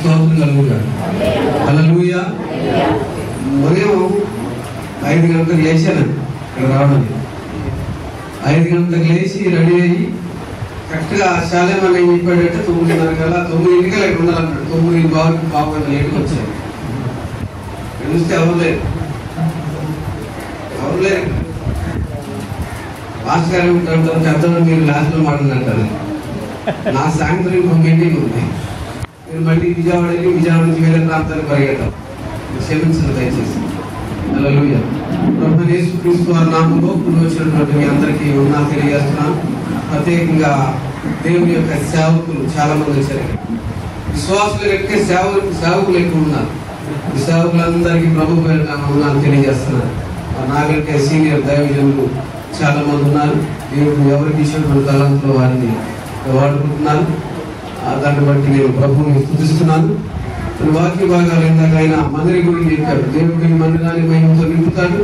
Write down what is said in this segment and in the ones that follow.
స్తోత్రం కలుగుతాడు. హల్లెలూయా. ఉదయం 5 గంటలకు లేచాను ఇక్కడ రావడానికి. 5 గంటలకు లేచి రెడీ అయ్యి కరెక్ట్గా శాలెం అని చెప్పాడంటే 9:30 కల్లా 9 ఇక్కడ ఉండాలన్నాడు. 9:15 లేట్కి వచ్చాను. చూస్తే ఎవరు లేరు. మాస్టర్ గారు ఉంటారు పెద్దలు, మీరు లాస్ట్లో మాట్లాడంటారు. నా సాయంత్రం ఇంకో మీటింగ్ ఉంది. మీరు మళ్ళీ విజయవాడ నుంచి వేరే ప్రాంతానికి పరిగెట్టాం. క్షమించండి దయచేసి. హల్లెలూయా. ప్రభువైన యేసుక్రీస్తు వారి నామములో కూడి వచ్చినటువంటి మీ అందరికీ వందనాలు తెలియజేస్తున్నాను. ప్రత్యేకంగా దేవుని యొక్క సేవకులు చాలా మంది వచ్చారు. విశ్వాసుల కంటే సేవకులు ఎక్కువ ఉన్నారు. ఈ సేవకులందరికీ ప్రభు పేరున వందనాలు తెలియజేస్తున్నారు. నాకంటే సీనియర్ దైవజనులు చాలా మంది ఉన్నారు. దేవుడు ఎవరికి ఇచ్చినటువంటి తలంతో వారిని వాడుకుంటున్నారు. దాన్ని బట్టి నేను ప్రభువుని స్తుతిస్తున్నాను. వాక్య భాగాలు ఇందాకైనా మందిరం గురించి చెప్పాడు. దేవుడి మందిరాన్ని మహిమతో నింపుతాడు.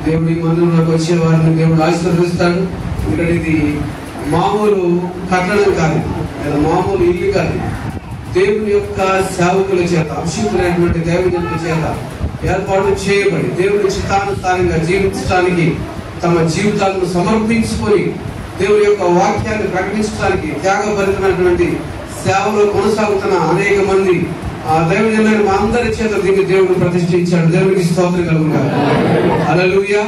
దేవుడి మందిరంలోకి వచ్చే వారిని దేవుడు ఆశీర్వదిస్తాడు. ఇక్కడ ఇది మామూలు కట్టడం కాదు, లేదా మామూలు ఇల్లు కాదు. దేవుని యొక్క సేవకుల చేత, అభిషేకులైనటువంటి దైవజనుల చేత ఏర్పాటు చేయబడి దేవుని చిత్తానుసారంగా జీవించడానికి తమ జీవితాలను సమర్పించుకొని దేవుని యొక్క వాక్యాన్ని ప్రకటించడానికి త్యాగభరితమైనటువంటి సేవలో కొనసాగుతున్న అనేక మంది దైవజనులైన మా అందరి చేత దీన్ని దేవుడు ప్రతిష్ఠించాడు. దేవునికి స్తోత్రం కలుగుతాడు. హల్లెలూయా.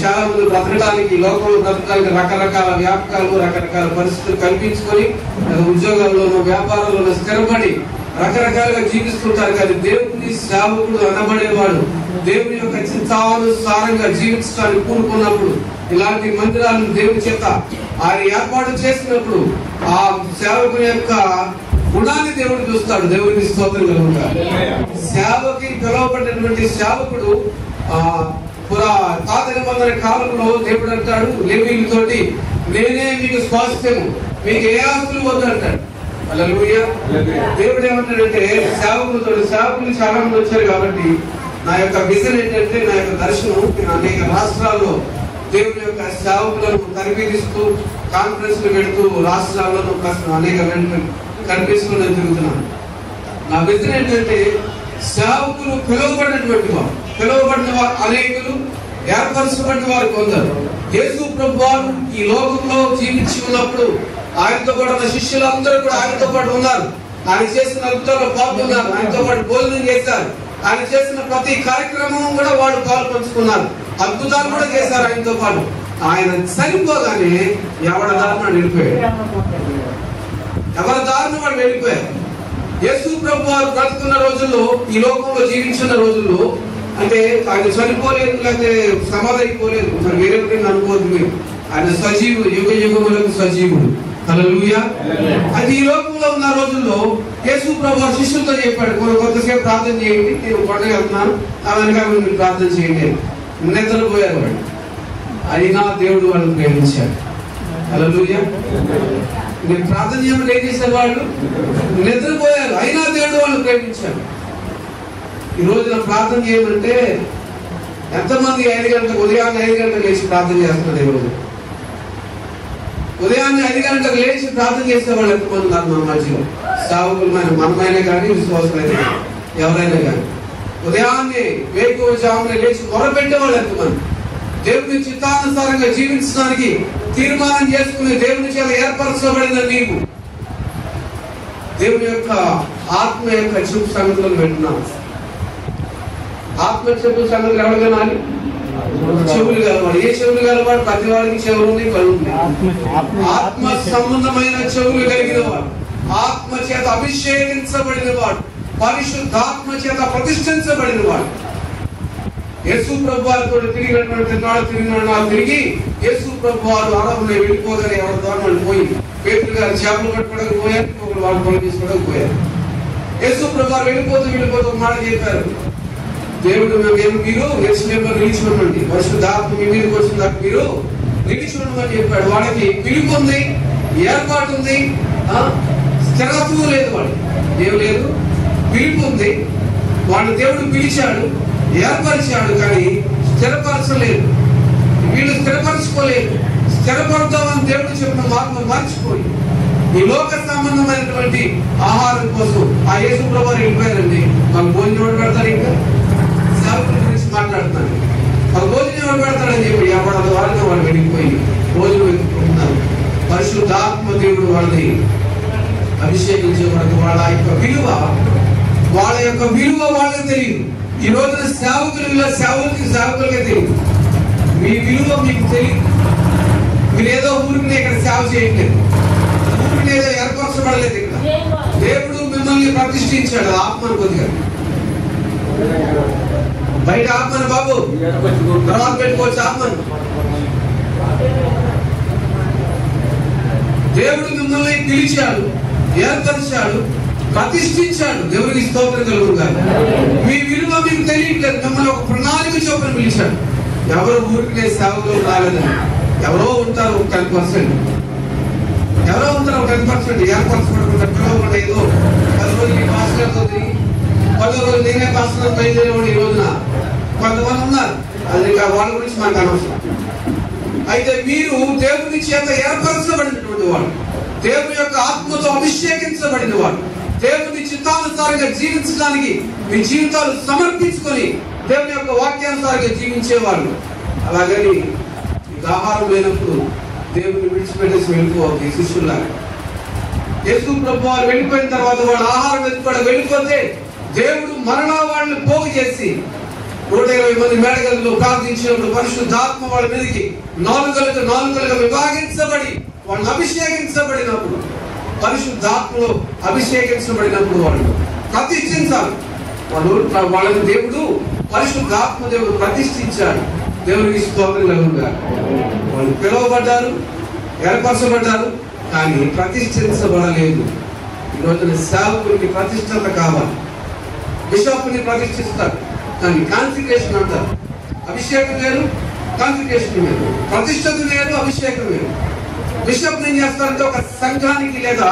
చాలా మంది బ్రతకడానికి, లోకంలో బ్రతకడానికి రకరకాల వ్యాపకాలు, రకరకాల పరిస్థితులు కల్పించుకొని ఉద్యోగాల్లోనూ వ్యాపారాల్లోనూ స్థిరపడి రకరకాలుగా జీవిస్తుంటారు. కానీ దేవుని సేవకుడు అనబడేవాడు దేవుని యొక్క చిత్తానుసారంగా జీవించడానికి కూడుకున్నప్పుడు ఇలాంటి మందిరాలను దేవుని చేత ఆయన ఏర్పాటు చేసినప్పుడు ఆ సేవకుని యొక్క గుణాన్ని దేవుడు చూస్తాడు. దేవుడికి స్తోత్రం కలుగుతాడు. సేవకి పిలువబడినటువంటి సేవకుడు పాత నిబంధన కాలంలో దేవుడు అంటాడు లేవీయులతోటి, నేనే మీకు స్వాస్థ్యము, మీకు ఏ ఆస్తులు వద్దు అంటాడు. హల్లెలూయా. దేవుడు ఏమంటాడంటే సేవకులు చాలా మంది వచ్చారు కాబట్టి నా యొక్క విజన్ ఏంటంటే, నా యొక్క దర్శనం, నేను అనేక రాష్ట్రాల్లో దేవుని యొక్క సేవకులను తరబిదిస్తూ కాన్ఫరెన్స్లు పెడుతూ రాష్ట్రాల్లో అనేక కనిపిస్తూ నేను తిరుగుతున్నాను. నా విజన్ ఏంటంటే సేవకులు పిలువబడిన వారు అనేకులు, ఏర్పరచబడిన వారు కొందరు. యేసు ప్రభు వారు ఈ లోకంలో జీవించి ఉన్నప్పుడు ఆయనతో పాటు ఉన్న శిష్యులందరూ కూడా ఆయనతో పాటు ఉన్నారు. ఆయన చేసిన అద్భుతాల్లో పాల్గొన్నారు. ఆయనతో పాటు భోజనం చేశారు. ఆయన చేసిన ప్రతి కార్యక్రమం కూడా వాళ్ళు పాలు పంచుకున్నారు. అద్భుతాలు కూడా చేశారు ఆయనతో పాటు. ఆయన చనిపోగానే ఎవరి దారిన వాడు వెళ్ళిపోయారు. యేసు ప్రభు వారు బ్రతుకున్న రోజుల్లో, ఈ లోకంలో జీవించిన రోజుల్లో, అంటే ఆయన చనిపోలేదు, లేకపోతే సమాధి అయిపోలేదు, మరి వేరే అనుకోవద్దు మీరు. ఆయన సజీవుడు, యుగ యుగములకు సజీవుడు. హల్లెలూయా. అది ఈ లోకంలో ఉన్న రోజుల్లో యేసు ప్రభు శిష్యులతో చెప్పాడు, కొంతసేపు ప్రార్థన చేయండి, నేను కొండకి వెళ్తున్నాను, వెనక మీరు ప్రార్థన చేయండి. నిద్రపోయారు వాడు. అయినా దేవుడు వాళ్ళని ప్రేమించాడు. హల్లెలూయా. నేను ప్రార్థన చేయమని ఏం చేశారు వాళ్ళు? నిద్రపోయారు. అయినా దేవుడు వాళ్ళని ప్రేమించాడు. ఈ రోజున ప్రార్థన చేయమంటే ఎంతమంది ఉదయాన్నే 5 గంటలకు లేచి ప్రార్థన చేస్తున్నారు? ఈ రోజు ఉదయాన్నే 5 గంటలకు లేచి ప్రార్థన చేసే వాళ్ళు ఎంతమంది ఉన్నారు మన మధ్యలో? సేవకులమైన మనమైనా కానీ, విశ్వాసులైనా కానీ, ఎవరైనా కానీ ఉదయాన్నే వేకువజామునే లేచి మొరపెట్టే వాళ్ళు ఎంతమంది? దేవుని చిత్తానుసారంగా జీవించడానికి తీర్మానం చేసుకుని దేవుని చేత ఏర్పరచబడిన నీవు దేవుని యొక్క ఆత్మ యొక్క చూపు సంగతులను వింటున్నావు. ఆత్మ చూపు సంగతులు ఎవరు వినాలి? చెవులు గలవాడు. ఏ చెవులు గలవాడు? ప్రతి వాడికి చెవులు ఉంది, కళ్ళు ఉంది. ఆత్మ సంబంధమైన చెవులు కలిగిన వాడు, ఆత్మ చేత అభిషేకించబడిన వాడు, పరిశుద్ధాత్మ చేత ప్రతిష్ఠించబడిన వాడు. యేసు ప్రభు వారితో తిరిగి యేసు ప్రభు వారు అరబులో వెళ్ళిపోగానే ఎవరి ద్వారా పోయి పేతురు గారు చేపలు పట్టుకోవడానికి పోయారు, ఒకరు వాళ్ళు పనులు తీసుకోవడానికి పోయారు. యేసు ప్రభు వారు వెళ్ళిపోతూ ఒక మాట చెప్పారు, దేవుడు మీరు యెరూషలేములో నిలిచి ఉండండి, పరిశుద్ధాత్మ మీ మీదకి వచ్చిన మీరు నిలిచి ఉండమని చెప్పాడు. వాళ్ళకి పిలుపు ఉంది, ఏర్పాటు ఉంది, స్థిరత్వం లేదు. వాడు ఏం లేదు, పిలుపు ఉంది. వాళ్ళు దేవుడు పిలిచాడు, ఏర్పరిచాడు, కానీ స్థిరపరచలేదు. వీళ్ళు స్థిరపరచుకోలేదు. స్థిరపడతామని దేవుడు చెప్పిన మార్గం మర్చిపోయి ఈ లోక సంబంధమైనటువంటి ఆహారం కోసం ఆ యేసు ప్రభువు వెళ్ళిపోయారండి. మాకు భోజనం ఎవరు పెడతారు? ఇంకా సేవకుల గురించి మాట్లాడుతున్నారు. మాకు భోజనం ఎవరు పెడతాడని చెప్పి ఎవరి ద్వారా వాళ్ళు వెళ్ళిపోయి భోజనం ఎత్తుకుంటున్నారు. పరిశుద్ధాత్మ దేవుడు వాళ్ళని అభిషేకించే వరకు వాళ్ళ యొక్క విలువ వాళ్ళకి తెలియదు. ఈ రోజున సేవకులకే తెలియదు. మీ విలువ మీకు తెలియదు. మీరు ఏదో ఊరికి ఇక్కడ సేవ చేయట్లేదు, ఊరికి ఏదో ఏర్పరచబడలేదు. ఇక్కడ దేవుడు మిమ్మల్ని ప్రతిష్ఠించాడు. ఆత్మను కొద్దిగా బయట ఆత్మను బాబు తర్వాత పెట్టుకోవచ్చు. ఆత్మను దేవుడు మిమ్మల్ని పిలిచాడు, ఏర్పరిచాడు, ప్రతిష్ఠించాడు. దేవుడికి స్తోత్రం కలుగుతారు. మీ విలువ మీకు తెలియట్లేదు. మిమ్మల్ని ఒక ప్రణాళిక చొప్పున పిలిచాడు. ఎవరు ఊరికి సేవలో రాలేదని ఎవరో ఉంటారు 10%, ఎవరో ఉంటారు 10% ఏర్పరచబడకుండా పిలవకుండా ఏదో 10 రోజులు పాస్టర్తో తిరిగి 10 రోజులు నేనే పాస్టర్ బయలుదేరేవాడు. ఈ రోజున కొంతమంది ఉన్నారు. అది వాళ్ళ గురించి మనకు అనవసరం. అయితే మీరు దేవుని చేత ఏర్పరచబడినటువంటి వాడు, దేవుని యొక్క ఆత్మతో అభిషేకించబడిన వాడు, దేవుని చిత్తానుసారంగా జీవించడానికి మీ జీవితాలు సమర్పించుకొని దేవుని యొక్క వాక్యానుసారంగా జీవించేవాళ్ళు. అలాగని ఆహారం లేనప్పుడు దేవుని విడిచిపెట్టేసి వెళ్ళిపోవాలి. శిష్యుల్లాగా యేసు ప్రభువు వారు వెళ్ళిపోయిన తర్వాత వాళ్ళు ఆహారం వెతుక్కోవడం వెళ్ళిపోతే దేవుడు మరలా వాళ్ళని పోగు చేసి 120 మంది మేడగల్లో ప్రార్థించినప్పుడు పరిశుద్ధాత్మ వాళ్ళ మీదకి నాలుగులుగా విభాగించబడి వాళ్ళని అభిషేకించబడినప్పుడు, పరిశుద్ధాత్మలో అభిషేకించబడినప్పుడు వాళ్ళు ప్రతిష్ఠించాలి. వాళ్ళని దేవుడు పరిశుద్ధాత్మ దేవుడు ప్రతిష్ఠించాడు. దేవునికి స్తోత్రం కలుగుగాక. వాళ్ళు పిలువబడ్డారు, ఏర్పరచబడ్డారు, కానీ ప్రతిష్ఠించబడలేదు. ఈ రోజున సేవకునికి ప్రతిష్టత కావాలి. బిషప్ని ప్రతిష్ఠిస్తారు, కానీ కాన్సిక్రేషన్ అంటారు. అభిషేకం వేరు, కాన్సిక్రేషన్ వేరు. ప్రతిష్టత వేరు, అభిషేకం వేరు. బిషప్ ఏం చేస్తారంటే ఒక సంఘానికి లేదా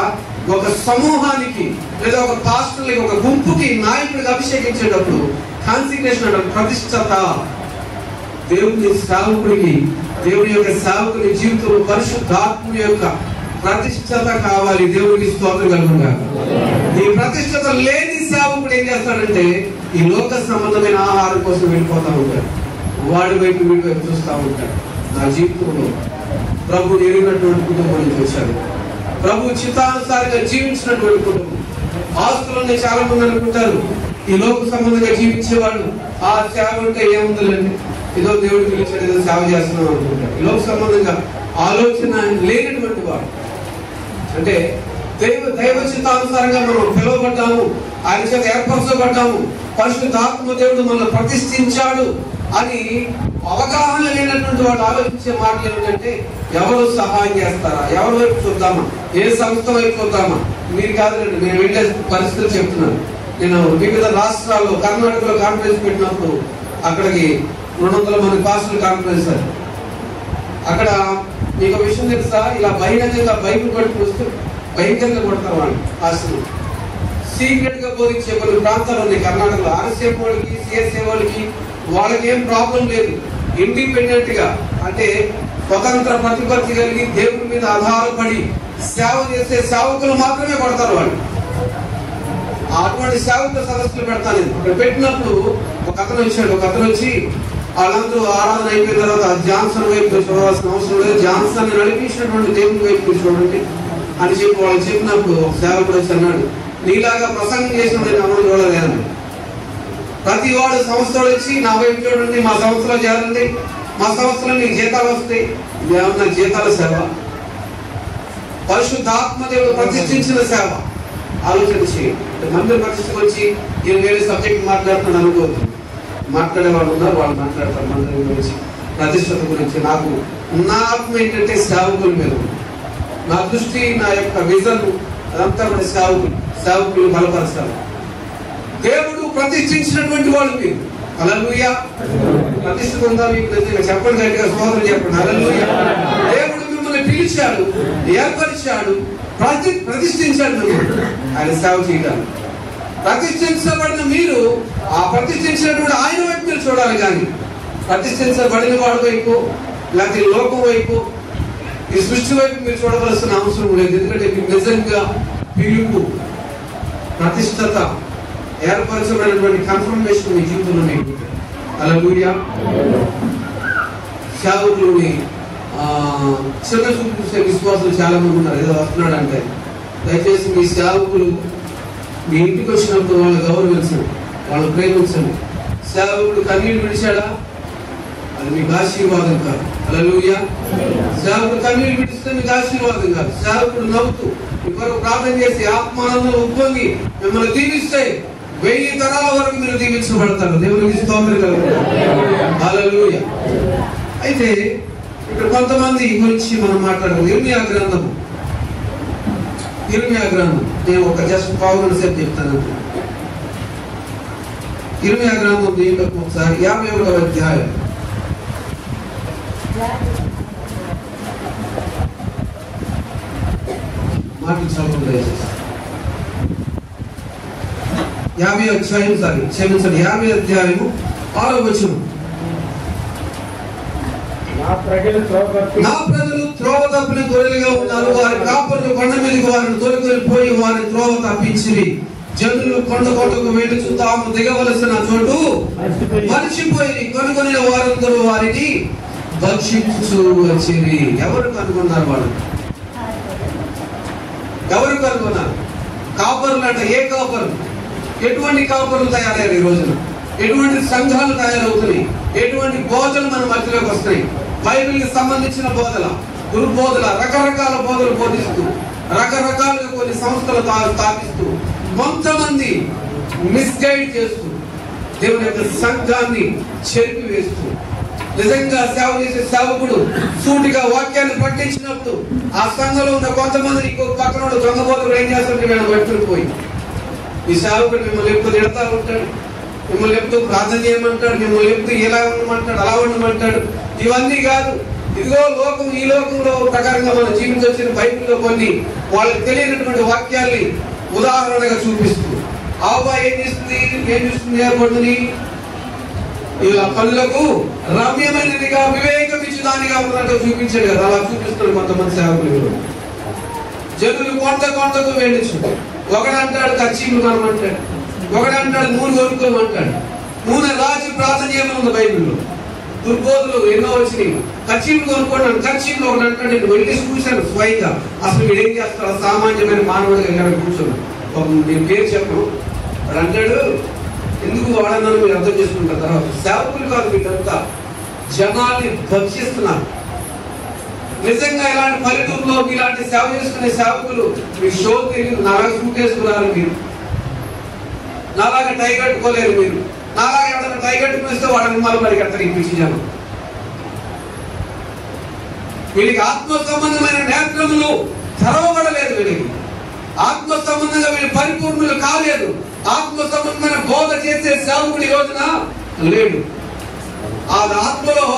ఒక సమూహానికి లేదా ఒక పాస్టర్లకి ఒక గుంపుకి నాయకుడికి అభిషేకించేటప్పుడు కాన్సిక్రేషన్ అంటారు, ప్రతిష్టత. దేవుని సేవకుడికి, దేవుని యొక్క సేవకుని జీవితంలో పరిశుద్ధాత్మ యొక్క ప్రతిష్టత కావాలి. దేవునికి స్తోత్రం కలుగుగాక. ఈ ప్రతిష్టత లేని సేవకుడు ఏం చేస్తాడంటే ఈ లోక సంబంధమైన ఆహారం కోసం వెళ్ళిపోతా ఉంటాడు. వాడి వైపు వీడి వైపు చూస్తూ ఉంటాడు. నా జీవితంలో ప్రభు ఎరిగినటువంటి కుటుంబం నుంచి వచ్చాడు. ప్రభు చిత్తానుసారంగా జీవించినటువంటి కుటుంబం. ఆస్తులన్నీ చాలా మంది అనుకుంటారు ఈ లోక సంబంధంగా జీవించేవాళ్ళు ఆ సేవ ఉంటే ఏముందండి, ఏదో దేవుడు పిలిచాడు, ఏదో సేవ చేస్తున్నాం అనుకుంటారు. ఈ లోక సంబంధంగా ఆలోచన లేనటువంటి వాడు. అంటే దైవ చిత్తానుసారంగా మనం పిలువబడ్డాము, ఆయన చేత ఏర్పరచబడ్డాము, పరిశుద్ధాత్మ దేవుడు మనల్ని ప్రతిష్ఠించాడు అని అవగాహన లేనటువంటి వాడు ఆలోచించే మాటలు ఏమిటంటే ఎవరు సహాయం చేస్తారా, ఎవరి వైపు చూద్దామా, ఏ సంస్థ వైపు చూద్దామా. మీరు కాదండి, నేను వెళ్ళే పరిస్థితులు చెప్తున్నాను. నేను వివిధ రాష్ట్రాల్లో కర్ణాటకలో కాన్ఫరెన్స్ పెట్టినప్పుడు అక్కడికి 200 మంది పాస్టర్లు కాన్ఫరెన్స్. అక్కడ మీకు విషయం తెలుసా, ఇలా బహిరంగంగా బైబిల్ పట్టుకు వస్తూ భయంకరంగా కొడతారు వాళ్ళు. పాస్టర్లు సీక్రెట్ గా బోధించే కొన్ని ప్రాంతాలు ఉన్నాయి కర్ణాటకలో. ఆర్ఎస్ఎఫ్ వాళ్ళకి, సిఎస్ఏ వాళ్ళకి వాళ్ళకి ఏం ప్రాబ్లం లేదు. ఇండిపెండెంట్ గా అంటే స్వతంత్ర ప్రతిపత్తి కలిగి దేవుని మీద ఆధారపడి సేవ చేసే సేవకులు మాత్రమే కొడతారు వాళ్ళు. అటువంటి సేవకుల సదస్సులు పెడతాను. ఇక్కడ పెట్టినప్పుడు ఒక అతను వచ్చాడు. ఒక అతను వచ్చి వాళ్ళందరూ ఆరాధన అయిపోయిన తర్వాత జాన్సన్ వైపు చూడవలసిన అవసరం లేదు, జాన్సన్ నడిపించినటువంటి దేవుని వైపు చూడండి అని చెప్పి వాళ్ళు చెప్పినప్పుడు ఒక సేవకుడు వచ్చి అన్నాడు, నీలాగా ప్రసంగం చేసినప్పుడు నేను అమలు చూడలేదని. ప్రతి వాడు సంస్థలు వచ్చి నా వైపు చూడండి, మా సంస్థలో చేరండి, మా సంస్థలో నీకు జీతాలు వస్తాయి. ఏమన్నా జీతాల సేవ? పరిశుద్ధాత్మ దేవుడు ప్రతిష్ఠించిన సేవ. ఆలోచన చేయండి. మందిర ప్రతిష్టకు వచ్చి నేను వేరే సబ్జెక్ట్ మాట్లాడుతున్నాను అనుకోవద్దు. మాట్లాడేవాళ్ళు ఉన్నారు, వాళ్ళు మాట్లాడతారు మందిరం గురించి, ప్రతిష్టత గురించి. నాకు నా ఆత్మ ఏంటంటే సేవకుల మీద, నా దృష్టి, నా యొక్క విజన్ అదంతా కూడా సేవకులు బలపరుస్తారు. దేవుడు ప్రతిష్ఠించినటువంటి వాళ్ళు మీరు. హల్లెలూయా. ప్రతిష్ఠిత ఉందా మీకు? చెప్పండి, గట్టిగా స్తోత్రం చెప్పండి. హల్లెలూయా. దేవుడు మిమ్మల్ని పిలిచాడు, ఏర్పరిచాడు, ప్రతిష్ఠించాడు మిమ్మల్ని ఆయన సేవ చేయడానికి. ప్రతిష్ఠించబడిన మీరు ఆ ప్రతిష్ఠించినటువంటి ఆయన వైపు మీరు చూడాలి. కానీ ప్రతిష్ఠించబడిన వాడి వైపు లేకపోతే లోకం వైపు ఈ సృష్టి వైపు మీరు చూడవలసిన అవసరం లేదు. ఎందుకంటే మీకు నిజంగా పిలుపు, ప్రతిష్టత, ఏర్పరచబడినటువంటి కన్ఫర్మేషన్ మీ జీవితంలో మీకు. హల్లెలూయా. సేవకులని చిన్న చూపు చూసే విశ్వాసులు చాలా మంది ఉన్నారు. ఏదో వస్తున్నాడు అంటే దయచేసి మీ సేవకులు మీ ఇంటికి వచ్చినప్పుడు వాళ్ళు గౌరవించండి, వాళ్ళు ప్రేమించండి. సేవకుడు కన్నీళ్ళు విడిచాడా, అది మీకు ఆశీర్వాదం కాదు. హల్లెలూయా. సేవకుడు కన్నీళ్ళు విడిస్తే మీకు ఆశీర్వాదం కాదు. సేవకుడు నవ్వుతూ మీ కొరకు ప్రార్థన చేసి ఆత్మానందం ఉప్పొంగి మిమ్మల్ని దీవిస్తే 1000 తరాల వరకు మీరు దీవించబడతారు. దేవునికి స్తోత్రం కలుగుతారు. హల్లెలూయా. అయితే ఇక్కడ కొంతమంది గురించి మనం మాట్లాడుకుందాం. ఇర్మియా గ్రంథం నేను ఒక జస్ట్ పావుగంట సేపు చెప్తాను. ఇర్మియా గ్రంథం దీంట్లో ఒకసారి 51వ అధ్యాయం. మాటలు చదవండి దయచేసి. 50వ అధ్యాయం 50వ అధ్యాయము 6వ వచనం. నా ప్రజలు త్రోవ తప్పిన గొర్రెలుగా ఉన్నారు. వారి కాపరులు కొండ మీదకి వారిని తొలగిపోయి వారి త్రోవ తప్పించిరి. జనులు కొండ కొండకు వెళ్ళుచు తాము దిగవలసిన చోటు మర్చిపోయి కనుగొనే వారందరూ వారిని భక్షించు వచ్చిరి. ఎవరు కనుగొన్నారు? వాళ్ళు ఎవరు కనుగొన్నారు? కాపరులు అంట. ఏ కాపరులు? ఎటువంటి కాపరులు తయారయ్యారు ఈ రోజున? ఎటువంటి సంఘాలు తయారవుతున్నాయి? ఎటువంటి బోధలు మన మధ్యలోకి వస్తున్నాయి? బైబిల్కి సంబంధించిన బోధల, గురు బోధల, రకరకాల బోధలు బోధిస్తూ రకరకాలుగా కొన్ని సంస్థలు స్థాపిస్తూ కొంతమంది మిస్గైడ్ చేస్తూ దేవుని యొక్క సంఘాన్ని చెరిపి వేస్తూ నిజంగా సేవ చేసే సేవకుడు సూటిగా వాక్యాన్ని పట్టించినప్పుడు ఆ సంఘంలో ఉన్న కొంతమంది ఇంకొక పక్కన దొంగ బోధకుడు ఏం చేస్తుంటే మేము పట్టుకుని పోయి ఈ సేవకుడు మిమ్మల్ని ఎప్పుడు తిడతా ఉంటాడు, మిమ్మల్ని ఎప్పుడు ప్రార్థన చేయమంటాడు, మిమ్మల్ని ఎప్పుడు ఎలా ఉండమంటాడు, అలా ఉండమంటాడు. ఇవన్నీ కాదు. ఇదిగో లోకం, ఈ లోకంలో ప్రకారంగా మనం జీవించొచ్చిన బైబిల్లో కొన్ని వాళ్ళకి తెలియనటువంటి వాక్యాల్ని ఉదాహరణగా చూపిస్తూ ఆవా ఏం చూస్తుంది ఏర్పడుతుంది, ఇలా కళ్ళకు రమ్యమైనదిగా వివేకమిచ్చుదానిగా ఉన్నట్టు చూపించాడు కదా. అలా చూపిస్తాడు కొంతమంది సేవకులు. జనులు కొండకు వెళ్ళచ్చు. ఒకడంటాడు కర్చీలు కొనమంటాడు, ఒకడంటాడు నూనె కొనుక్కోమంటాడు. నూనె రాజు ప్రార్థన చేయమని ఉంది బైబిల్లో. దుర్బోధులు ఎన్నో వచ్చినాయి. కర్చీలు కొనుక్కోండి. కర్చీలు ఒకటి అంటాడు. నేను వెళ్ళి చూశాను స్వయంగా. అసలు వీడు ఏం చేస్తాడు? సామాన్యమైన మానవుడిగా ఎక్కడ కూర్చోను. నేను పేరు చెప్పను. వాడు అంటాడు, ఎందుకు వాడన్నాను మీరు అర్థం చేసుకుంటారు. తర్వాత సేవకులు కాదు, వీళ్ళంతా జనాల్ని భక్షిస్తున్నారు. నిజంగా ఇలాంటి పల్లెటూరులో ఇలాంటి సేవ చేసుకునే సేవకులు మీ షో తెలియదు. నాలాగా సూట్ వేసుకున్నారు మీరు, నాలాగా టై కట్టుకోలేరు మీరు, నాలాగా ఎవరైనా టై కట్టుకునిస్తే వాడిని మళ్ళీ మరి కడతారు. ఈ జనం వీళ్ళకి ఆత్మ సంబంధమైన నేత్రములు తెరవబడలేదు. వీళ్ళకి ఆత్మ సంబంధంగా వీళ్ళు పరిపూర్ణులు కాలేదు. ఆత్మ సంబంధమైన బోధ చేసే సేవకుడి రోజున లేడు. ఆ ఆత్మలో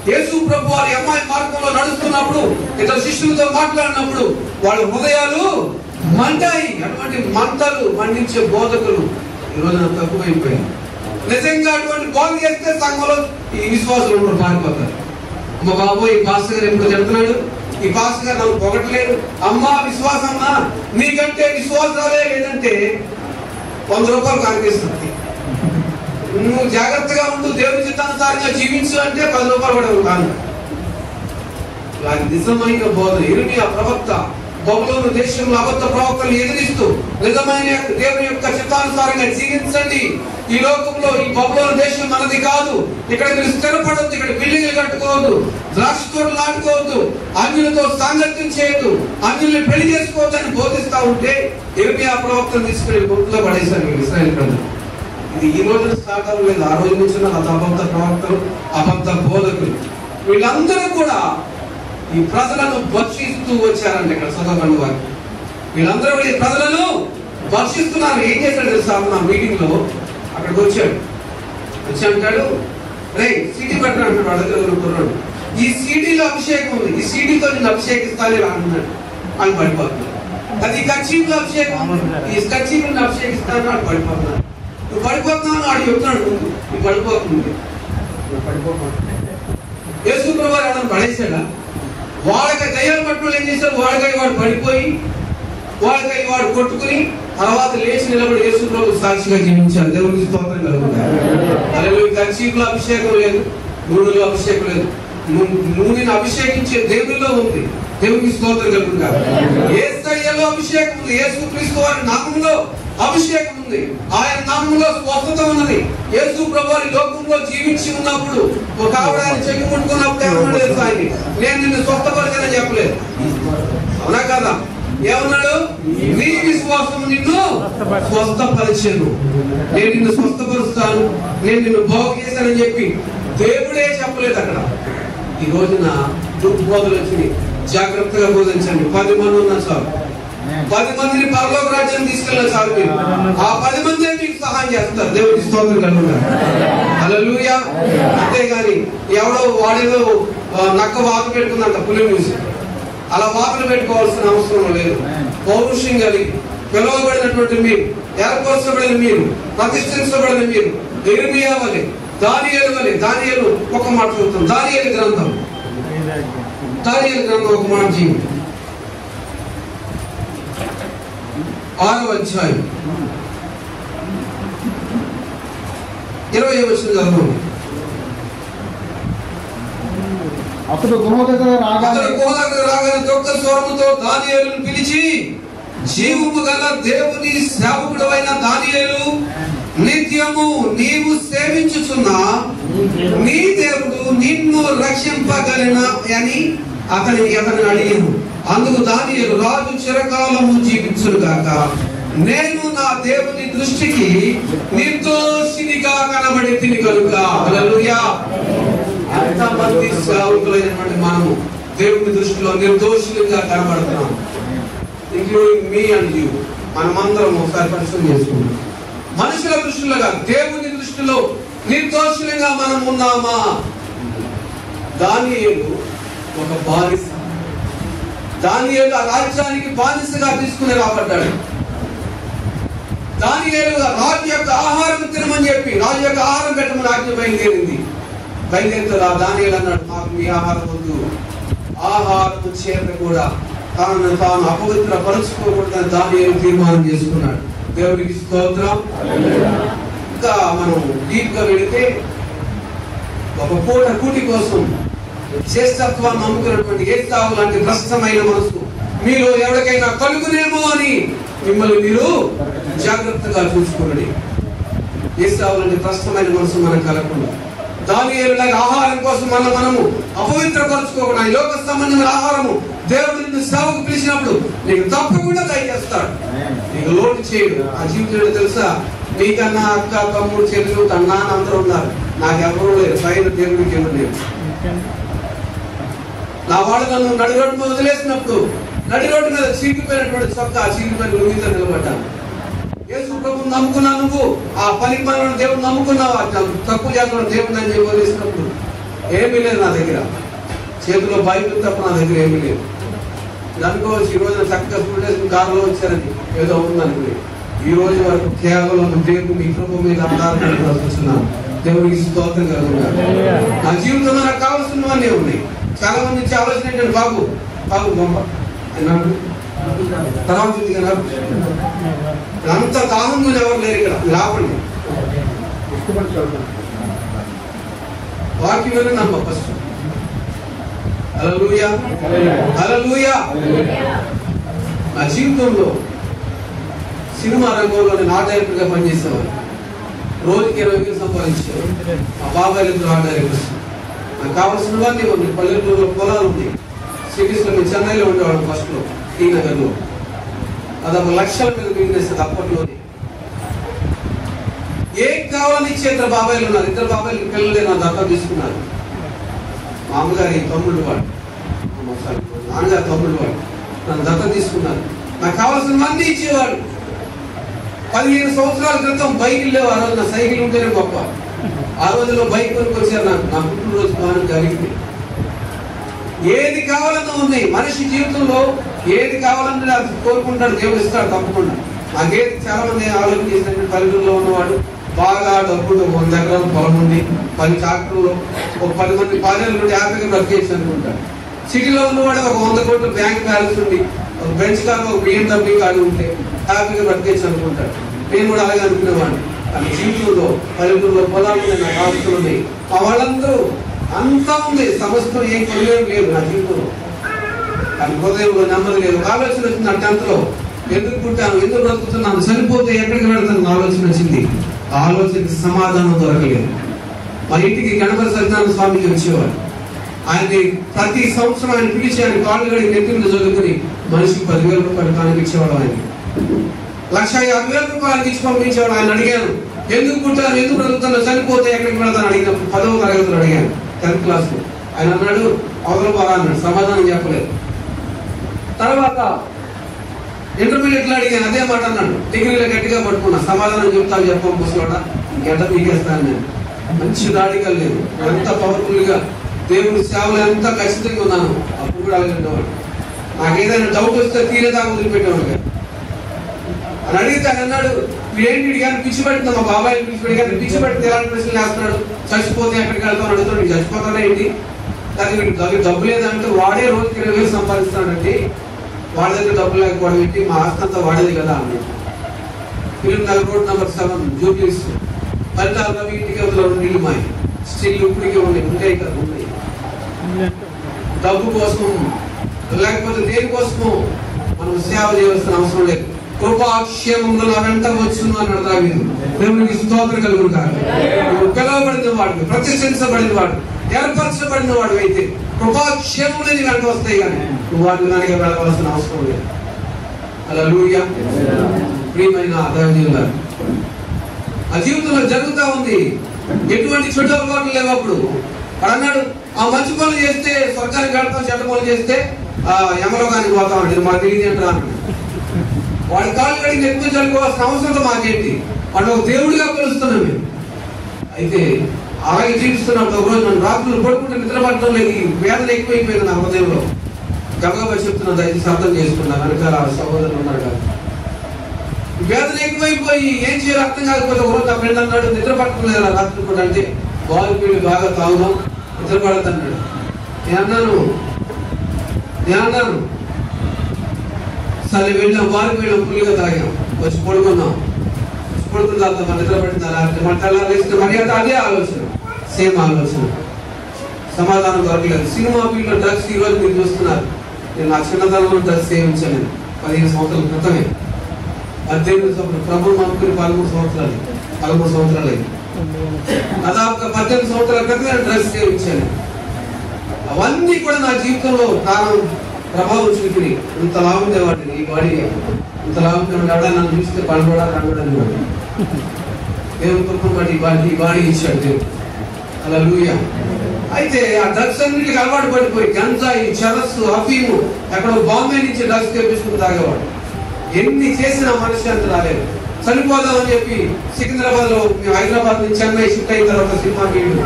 యేసు ప్రభు వారి అమ్మాయి మార్గంలో నడుస్తున్నప్పుడు ఇతర శిష్యులతో మాట్లాడినప్పుడు వాళ్ళ హృదయాలు మంటాయి. అటువంటి మంటలు మండించే బోధకులు ఈ రోజున తక్కువైపోయారు. నిజంగా అటువంటి బోధ చేస్తే సంఘంలో ఈ విశ్వాసులు కూడా మారిపోతారు. అమ్మ బాబు, ఈ పాస్టర్ గారు ఎప్పుడు చెప్తున్నాడు, ఈ పాస్టర్ గారు నన్ను పొగట్లేదు. అమ్మా విశ్వాసమ్మా, నీకంటే విశ్వాసాలే లేదంటే 100 రూపాయలు కనిపిస్తుంది. నువ్వు జాగ్రత్తగా ఉండు, దేవుని చిత్తానుసారంగా జీవించు అంటే 10 రూపాయలు కూడా కాను. నిజమైన బోధన. ఇర్మియా ప్రవక్త బబులోను దేశంలో అబద్ధ ప్రవక్తలు ఎదిరిస్తూ నిజమైన దేవుని యొక్క చిత్తానుసారంగా జీవించండి. ఈ లోకంలో ఈ బబులోను దేశం మనది కాదు. ఇక్కడ మీరు స్థిరపడద్దు, ఇక్కడ బిల్డింగ్లు కట్టుకోవద్దు, ద్రాక్ష తోటలు నాటుకోవద్దు, అన్యులతో సాంగత్యం చేయొద్దు, అన్యుల్ని పెళ్లి చేసుకోవద్దు అని బోధిస్తా ఉంటే ఇర్మియా ప్రవక్తను తీసుకుని గుర్తులో పడేశారు ఇశ్రాయేలు ప్రజలు. ఇది ఈ రోజు స్టార్ట్ అవ్వలేదు. ఆ రోజు నుంచి అబద్ధ ప్రవక్తలు, అబద్ధ బోధకులు వీళ్ళందరూ కూడా ఈ ప్రజలను భక్షిస్తూ వచ్చారంటే ఇక్కడ చదవకండి వారు. వీళ్ళందరూ ఈ ప్రజలను భక్షిస్తున్నారు. ఏం చేశాడు తెలుసా? నా మీటింగ్ లో అక్కడికి వచ్చి అంటాడు, రే సీడీ పెట్టాడు అంటాడు. వాళ్ళ దగ్గర కుర్రాడు, ఈ సీడీలో అభిషేకం ఉంది, ఈ సీడీతో నేను అభిషేకిస్తానే అంటున్నాడు. అని పడిపోతున్నాడు. అది కచ్చీలో అభిషేకం, ఈ కచ్చీలను అభిషేకిస్తాను అని పడిపోతున్నాడు. నువ్వు పడిపోతున్నావు ఆడు చెప్తున్నాడు. ముందు నువ్వు పడిపోతుంది, యేసు ప్రభువు ఎవరైనా పడేసాడా? వాళ్ళకి దయ్యాలు పట్టుకుని ఏం చేశారు? వాళ్ళకై వాడు పడిపోయి వాళ్ళకై వాడు కొట్టుకుని తర్వాత లేచి నిలబడి యేసు ప్రభు సాక్షిగా జీవించారు. దేవునికి స్తోత్రం కలుగుతారు. హల్లెలూయా. కర్చీఫ్లో అభిషేకం లేదు, నూనెలో అభిషేకం లేదు. నూనెను అభిషేకించే దేవునిలో ఉంది. దేవునికి స్తోత్రం కలుగుతారు. యేసయ్యలో అభిషేకం ఉంది. యేసుక్రీస్తు వారి నామములో అభిషేకం ఉంది. ఆయన నామములో స్వస్థత ఉన్నది. యేసు ప్రభువు లోకంలో జీవించి ఉన్నప్పుడు ఒక ఆవిడ ఆయన చెక్కి ముట్టుకున్నప్పుడు ఏమన్నాడు తెలుసా? ఆయన నేను నిన్ను స్వస్థపరిచానని చెప్పలేదు. అవునా కదా? ఏమన్నాడు? నీ విశ్వాసం నిన్ను స్వస్థపరిచాను, నేను నిన్ను స్వస్థపరుస్తాను, నేను నిన్ను బాగు చేశానని చెప్పి దేవుడే చెప్పలేదు అక్కడ. ఈ రోజున దుర్బోధలు వచ్చినాయి. జాగ్రత్తగా బోధించండి. 10 మంది ఉన్నా చాలు, 10 మందిని పరలోక రాజ్యాన్ని తీసుకెళ్ళిన చాలు. మీరు ఆ 10 మంది మీకు సహాయం చేస్తారు. దేవుడికి స్తోత్రం కలుగుతారు. హల్లెలూయా. అంతేగాని ఎవడో వాడేదో నక్క వాకు పెట్టుకుందంట పులి మూసి, అలా వాకులు పెట్టుకోవాల్సిన అవసరం లేదు. పౌరుషం కలిగి పిలువబడినటువంటి మీరు, ఏర్పరచబడిన మీరు, ప్రతిష్ఠించబడిన మీరు, ఇర్మియా వలె, దానియేలు వలె. దానియేలు ఒక మాట చూద్దాం. దానియేలు గ్రంథం ఒక మాట జీవి 6వ అధ్యాయం 20వ వచనం చదవండి. అతడు గుహ దగ్గర రాగానే దుఃఖ స్వరముతో దానియేలును పిలిచి, జీవము గల దేవుని సేవకుడైన దానియేలు, నిత్యము నీవు సేవించుచున్న నీ దేవుడు నిన్ను రక్షింపగలన అని అతని అడిగాను. అందుకు దానియేలు, రాజు చిరకాలము జీవించును గాక, నేను నా దేవుని దృష్టికి నిర్దోషినిగా కనబడి కనుక. హల్లెలూయా. ఎంతమంది సేవకులైనటువంటి మనము దేవుని దృష్టిలో నిర్దోషులుగా కనబడుతున్నాం. Including me and you. మనమందరం ఒకసారి పరిశీలన చేసుకుంటాం. మనుషుల దృష్టిలో కాదు, దేవుని దృష్టిలో నిర్దోషులుగా మనం ఉన్నామా? దానియేలు ఒక బానిస. దానియేలు ఆ రాజ్యానికి బానిసగా తీసుకుని రాబడ్డాడు. దానియేలు రాజు యొక్క ఆహారం తినమని చెప్పి, రాజు యొక్క ఆహారం పెట్టమని ఆజ్ఞ బయలుదేరింది. బయలుదేరుతా దానియేలు అన్నాడు, మాకు మీ ఆహారం వద్దు. ఆహారం చేత కూడా తాను అపవిత్ర పరుచుకోకూడదని దానియేలు తీర్మానం చేసుకున్నాడు. దేవునికి స్తోత్రం. ఇంకా మనం డీప్ గా వెళితే, ఒక పూట కూటి కోసం శ్రేష్టత్వాన్ని నమ్ముకున్నటువంటి ఏసావు లాంటి భ్రష్టమైన మనసు మీలో ఎవరికైనా కలుగునేమో అని మిమ్మల్ని మీరు జాగ్రత్తగా చూసుకోండి. ఏసావు లాంటి భ్రష్టమైన మనసు మనకు కలగకుండా, దానియేలులాగా ఆహారం కోసం మనము అపవిత్రపరచుకోకుండా, లోక సంబంధమైన ఆహారము దేవుడు నిన్ను సేవకు పిలిచినప్పుడు నీకు తప్పకుండా దయచేస్తాడు. నీకు లోటు చేయడు. ఆ జీవితంలో తెలుసా, నీకన్నా అక్క, తమ్ముడు, చెల్లెలు, అన్నా అందరూ ఉన్నారు, నాకెవరూ లేరు. పైన దేవుడికి ఎవరు లేరు. నా వాడు నన్ను నడి రోడ్డు మీద వదిలేసినప్పుడు, నడి రోడ్డు మీద చీకిపోయినటువంటి చొక్కా చీకిపోయిన లుంగితో నిలబడ్డాను. యేసు ప్రభువుని నమ్ముకున్నావు, నువ్వు ఆ పనికి మన దేవుడు నమ్ముకున్నావు, తక్కువ చేస్తున్న దేవుడు అని చెప్పి వదిలేసినప్పుడు ఏమీ లేదు నా దగ్గర. చేతిలో బైబిల్ తప్ప నా దగ్గర ఏమీ లేదు. అనుకోవచ్చు ఈ రోజున చక్కగా స్టూడెంట్స్ కారులో వచ్చారని ఏదో ఉందనుకుని. ఈ రోజు వరకు కేవలం దేవుడు మీ కృప మీద ఆధారపడి వస్తున్నాను. దేవుడికి స్తోత్రం కలుగుతారు. నా జీవితంలో నాకు కావాల్సినవన్నీ ఉన్నాయి. చాలా మంది నుంచి ఆలోచన ఏంటంటే, బాబు బొమ్మ తర్వాత అంత దాహంగా ఎవరు లేరు ఇక్కడ. లాపండి వాక్యం నమ్మ ఫస్ట్. హల్లెలూయా, హల్లెలూయా. నా జీవితంలో సినిమా రంగంలో ఆర్ట్ డైరెక్టర్గా పనిచేసేవారు. రోజుకి 20,000 సంపాదించేవారు. మా బాబాయ్ ఆర్ట్ డైరెక్టర్స్. నాకు కావాల్సినవన్నీ ఉన్నాయి. పల్లెటూరులో పొలాలు ఉన్నాయి. సిటీస్లో మేము చెన్నైలో ఉండేవాళ్ళం ఫస్ట్లో, టీ నగర్లో. అది 1 లక్షల మీద బిజినెస్ అప్పట్లోనే. ఏం కావాలని ఇచ్చే 2 బాబాయిలు ఉన్నారు. 2 బాబాయిలు పిల్లలే నా దత్త తీసుకున్నారు. మా అమ్మగారి తమ్ముళ్ళు వాడు, నాన్నగారి తమ్ముళ్ళు వాడు నన్ను దత్త తీసుకున్నారు. నాకు కావాల్సిన మంది ఇచ్చేవాడు. 15 సంవత్సరాల క్రితం బైకులు లేవు. ఆ రోజు నా సైకిల్ ఉంటేనే గొప్ప. ఆ రోజుల్లో బైక్ కొనుక్కొచ్చారు. నాకు నా పుట్టినరోజు బాగా కలిగింది. ఏది కావాలన్నా ఉన్నాయి. మనిషి జీవితంలో ఏది కావాలన్నా అది కోరుకుంటాడు, దేవుడు ఇస్తాడు తప్పకుండా. నాకేది చాలా మంది ఆలోచన చేసినట్టు, పల్లెటూరులో ఉన్నవాడు బాగా డబ్బులు 100 ఎకరాల పొలం ఉంది, 10 ట్రాక్టర్లు, ఒక 10 మంది భార్యలు నుండి హ్యాపీగా బ్రతికేసి అనుకుంటాడు. సిటీలో ఉన్నవాడు ఒక 100 కోట్ల బ్యాంక్ బ్యాలెన్స్ ఉండి ఒక బెంచ్ కార్, ఒక BMW కారు ఉంటే హ్యాపీగా బతికేసి అనుకుంటాడు. నేను కూడా అలాగే అనుకునేవాడిని. కానీ జీవితంలో పల్లెటూరులో పొలాలు ఉన్నాయి, నాకు ఆస్తులు ఉన్నాయి, మా వాళ్ళందరూ అంతా ఉంది, సమస్తం ఏం కొనలేం లేదు నా జీవితంలో. కానీ హృదయంలో నెమ్మది లేదు. ఆలోచన వచ్చింది నా 10th లో, ఎందుకు పుట్టాను, ఎందుకు బ్రతుకుతున్నాను, చనిపోతే ఎక్కడికి వెళ్తాను ఆలోచన వచ్చింది. ఆ ఆలోచనకి సమాధానం దొరకలేదు. మా ఇంటికి గణపతి సత్యనారాయణ స్వామికి వచ్చేవాడు. ఆయన్ని ప్రతి సంవత్సరం ఆయన పిలిచి ఆయన కాళ్ళు గడి నెత్తి మీద చదువుకుని మనిషికి 10,000 రూపాయలు కానిపించేవాడు. ఆయన 1,50,000 రూపాయలు ఇచ్చి పంపించేవాడు. ఆయన అడిగాను, ఎందుకు పుట్టాను, ఎందుకు బ్రతుకుతాను, చనిపోతే ఎక్కడికి వెళ్తాను అడిగినప్పుడు 10వ తరగతిలో అడిగాను, 10th క్లాస్లో. ఆయన అన్నాడు అవతల పోరా అన్నాడు, సమాధానం చెప్పలేదు. తర్వాత ఇంటర్మీడియట్లో అడిగాను, అదే మాట అన్నాడు. డిగ్రీలో గట్టిగా పట్టుకున్నా, సమాధానం చెప్తాను చెప్పం ముసలోడా, గడ్డ పీకేస్తాను నేను. మంచి రాడికల్ లేదు, ఎంత పవర్ఫుల్ గా దేవుడి సేవలు ఎంత ఖచ్చితంగా ఉన్నాను. అప్పుడు కూడా అలాగేవాడు. నాకు ఏదైనా డౌట్ వస్తే తీరేదాకా వదిలిపెట్టేవాడు కదా అని అడిగితే ఆయన అన్నాడు, వీడేంటి కానీ పిచ్చి పడుతుందా, మా బాబాయ్ పిచ్చి పడి కానీ పిచ్చి పడితే ఎలాంటి ప్రశ్నలు వేస్తున్నాడు, చచ్చిపోతే ఎక్కడికి వెళ్తాను అడుగుతాడు, చచ్చిపోతానే ఏంటి, దానికి వీడికి డబ్బు లేదంటే వాడే రోజుకి 20,000 సంపాదిస్తున్నాడండి, వాడి దగ్గర డబ్బు లేకపోవడం ఏంటి, మా ఆస్తి అంతా వాడేది కదా అన్నాడు. ఫిలింనగర్ రోడ్ నెంబర్ 7 జూబ్లీస్ ఫలితాలు రవి ఇంటికి అవతల నీళ్ళు మాయి స్టిల్ ఇప్పటికే ఉంటాయి కదా, ఉన్నాయి. డబ్బు కోసం లేకపోతే దేనికోసమో మనం సేవ చేయవలసిన అవసరం లేదు. కృపాక్షేమములు నా వెంట వచ్చును అన్నాడు దావీదు. దేవునికి స్తోత్రం కలుగును గాక. నువ్వు పిలవబడిన వాడు, ప్రతిష్ఠించబడిన వాడు, ఏర్పరచబడిన వాడు అయితే కృపాక్షేమములు నీ వెంట వస్తాయి, కానీ నువ్వు వాటిని కనుక వెళ్ళవలసిన అవసరం లేదు. హల్లెలూయా. ప్రియమైన దైవజనులారా, ఆ జీవితంలో జరుగుతూ ఉంది. ఎటువంటి చెడు అలవాట్లు లేవు. అప్పుడు అన్నాడు, ఆ మంచి పనులు చేస్తే స్వర్గానికి వెళ్తాం, చెడ్డ పనులు చేస్తే యమలోకానికి పోతామండి, మాకు తెలియదు అంటారు అన్నాడు. వాడి కాళ్ళు కడిగి ఎక్కువ చదువుకోవాల్సిన అవసరం మాకేంటి, వాడు ఒక దేవుడిగా పిలుస్తున్నాం మేము. అయితే అలాగే జీవిస్తున్నప్పుడు ఒక రోజు నన్ను రాత్రులు పడుకుంటే నిద్ర పడటం లేదు, ఈ వేదన ఎక్కువైపోయింది నా హృదయంలో. గబగబా చెప్తున్నా, దయచేసి అర్థం చేసుకున్నా, వెనకాల సహోదరులు ఉన్నారు కదా. వేదన ఎక్కువైపోయి ఏం చేయాలి అర్థం కాకపోతే ఒకరోజు నా ఫ్రెండ్ అన్నాడు, నిద్ర పట్టలేదు రాత్రి పూట అంటే, బాల్ పీళ్ళు బాగా తాగుదాం, నిద్ర పడతాడు. నేనన్నాను సరే వెళ్ళాం, బాల్ పీళ్ళం ఫుల్గా తాగాం, వచ్చి పడుకున్నాం. పడుకున్న తర్వాత మన నిద్ర పట్టిన మర్యాద అదే ఆలోచన, సేమ్ ఆలోచన, సమాధానం దొరకలేదు. సినిమా ఫీల్డ్లో డ్రగ్స్ ఈ రోజు మీరు చూస్తున్నారు. నేను నా చిన్నతనంలో డ్రగ్స్ సేవించాను. 15 సంవత్సరాల క్రితమే, 18 సంవత్సరాలు, ప్రభుత్వం నమ్ముకుని 13 సంవత్సరాలు అయింది. దాదాపుగా 18 సంవత్సరాల క్రితం నేను డ్రగ్స్ సేవించాను. అవన్నీ కూడా నా జీవితంలో ప్రభావం చూపి ఇంత లాగుండేవాడిని. ఈ బాడీ ఇంత లాగుండేవాడు, ఎవడా నన్ను చూస్తే పండుగడా రంగుడని దేవుని కృపను బట్టి ఈ బాడీ ఇచ్చాడు దేవుడు. హల్లెలూయా. అయితే ఆ డ్రగ్స్ అన్నింటికి అలవాటు పడిపోయి గంజాయి, చరస్సు, అఫీము, ఎక్కడో బాంబే నుంచి డ్రగ్స్ తెప్పించుకుని తాగేవాడు. ఎన్ని చేసినా మనిషి అంత రాలేదు. చనిపోదామని చెప్పి సికింద్రాబాద్ లో, హైదరాబాద్ నుంచి చెన్నై షిఫ్ట్ అయిన తర్వాత సినిమా వీడు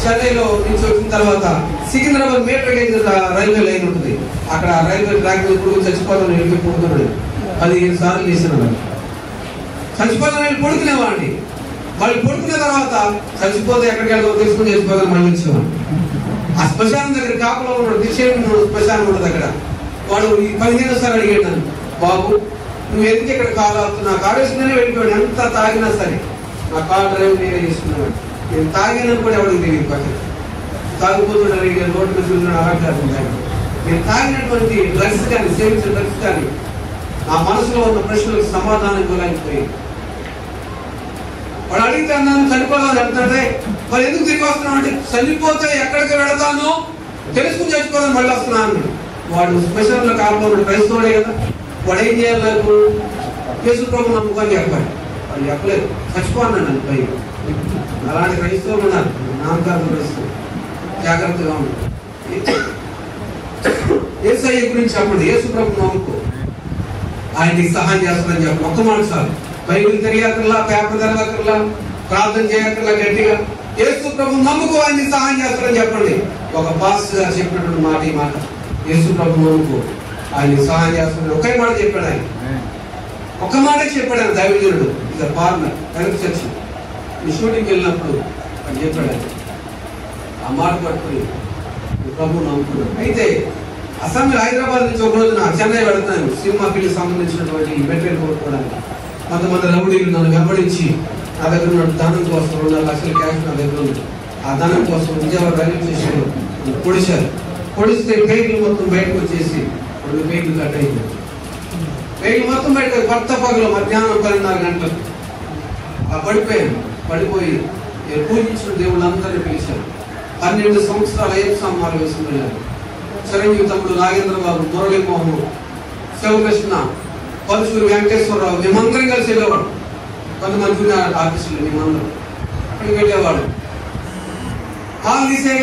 చెన్నైలో నుంచి వచ్చిన తర్వాత Secunderabad metre gauge railway line ఉంటుంది. అక్కడ రైల్వే ట్రాక్ మీద పుడుకు చచ్చిపోదాం వెళ్ళి పుడుతున్నాడు. 15 సార్లు చేసిన చచ్చిపోదాం వెళ్ళి పడుకునేవాడిని. వాళ్ళు పడుకునే తర్వాత చచ్చిపోతే ఎక్కడికి వెళ్తాం తీసుకుని చచ్చిపోదాం మళ్ళీ వచ్చేవాడు. ఆ శ్మశానం దగ్గర కాపులో ఉన్నాడు, దిశేడు శ్మశానం ఉండదు అక్కడ. వాడు 15 సార్లు అడిగాడు, బాబు నువ్వు ఎందుకు ఇక్కడ కాలు అవుతున్నా, కారు వేసుకునే వెళ్ళిపోయాడు. ఎంత తాగినా సరే నా కారు డ్రైవ్ నేనే చేసుకున్నాడు. నేను తాగానని కూడా ఎవరికి తెలియదు. పక్కన తాగిపోతున్నాడు, రోడ్డు మీద చూస్తున్నాడు, అలాంటి నేను తాగినటువంటి డ్రగ్స్ కానీ సేవించిన డ్రగ్స్ కానీ నా మనసులో ఉన్న ప్రశ్నలకు సమాధానం ఇవ్వలేకపోయింది. వాడు అడిగితే అన్నాను చనిపోదామని అంటాడే, మరి ఎందుకు తిరిగి వస్తున్నావు అంటే, చనిపోతే ఎక్కడికి వెళతానో తెలుసుకుని చచ్చిపోదాం మళ్ళీ వస్తున్నాను. వాడు స్పెషల్లో కాకపోతే క్రైస్తవుడే కదా, వాడు ఏం చేయాలి, నాకు యేసు ప్రభు నమ్ముకొని చెప్పాలి. వాళ్ళు చెప్పలేదు, చచ్చిపోన్నాడు నన్ను పై. అలాంటి క్రైస్తవులు ఉన్నారు, నామకార్థం క్రైస్తవులు. జాగ్రత్తగా ఉన్నారు. యేసయ్య గురించి చెప్పండి, యేసు ప్రభు నమ్ముకో, ఆయనకి సహాయం చేస్తానని చెప్పండి. ఒక్క మాట చాలు. బైబిల్ తెలియకర్లా, పేపర్ తెరవకర్లా, ప్రార్థన చేయకర్లా, గట్టిగా యేసు ప్రభు నమ్ముకో, ఆయన్ని సహాయం చేస్తారని చెప్పండి. ఒక పాస్ గారు చెప్పినటువంటి మాట ఈ మాట, యేసు ప్రభు నమ్ముకో, ఆయన్ని సహాయం చేస్తారని ఒకే మాట చెప్పాడు. ఆయన ఒక్క మాట చెప్పాడు. ఆయన దైవజనుడు, ఇక పార్ట్నర్ కరెక్ట్ చర్చ్ షూటింగ్కి వెళ్ళినప్పుడు అని చెప్పాడు. ఆయన ఆ మాట పట్టుకుని ప్రభు నమ్ముకున్నాను. అయితే అసెంబ్లీ హైదరాబాద్ నుంచి ఒక రోజున చెన్నై వెళ్తాను సినిమా ఫీల్డ్ సంబంధించినటువంటి మెటీరియల్ కొనుక్కోవడానికి. కొంతమంది రౌడీలు నన్ను వెంబడించి నా దగ్గర ఉన్న ధనం కోసం 2.5 లక్షల క్యాష్ నా దగ్గర ఉంది. ఆ ధనం కోసం విజయవాడ రైల్వే స్టేషన్లో పొడిచారు. పొడిస్తే పేగులు మొత్తం బయటకు వచ్చేసి 2 పేగులు కట్ అయిపోయింది. పేగులు మొత్తం బయట కొత్త పగలు మధ్యాహ్నం 12:30 గంటలకు పడిపోయి పూజించిన దేవుళ్ళందరినీ పిలిచారు. 12 సంవత్సరాల అయ్యప్ప స్వామి వేసుకున్నారు. చిరంజీవి తమ్ముడు నాగేంద్ర బాబు, మురళీమోహన్, శివకృష్ణ, పరుచూరు వెంకటేశ్వరరావు, మేమందరం కలిసి వెళ్ళేవాడు. కొంతమంది ఆర్టిస్టులు మేమందరం అక్కడికి వెళ్ళేవాడు. హాల్ తీసే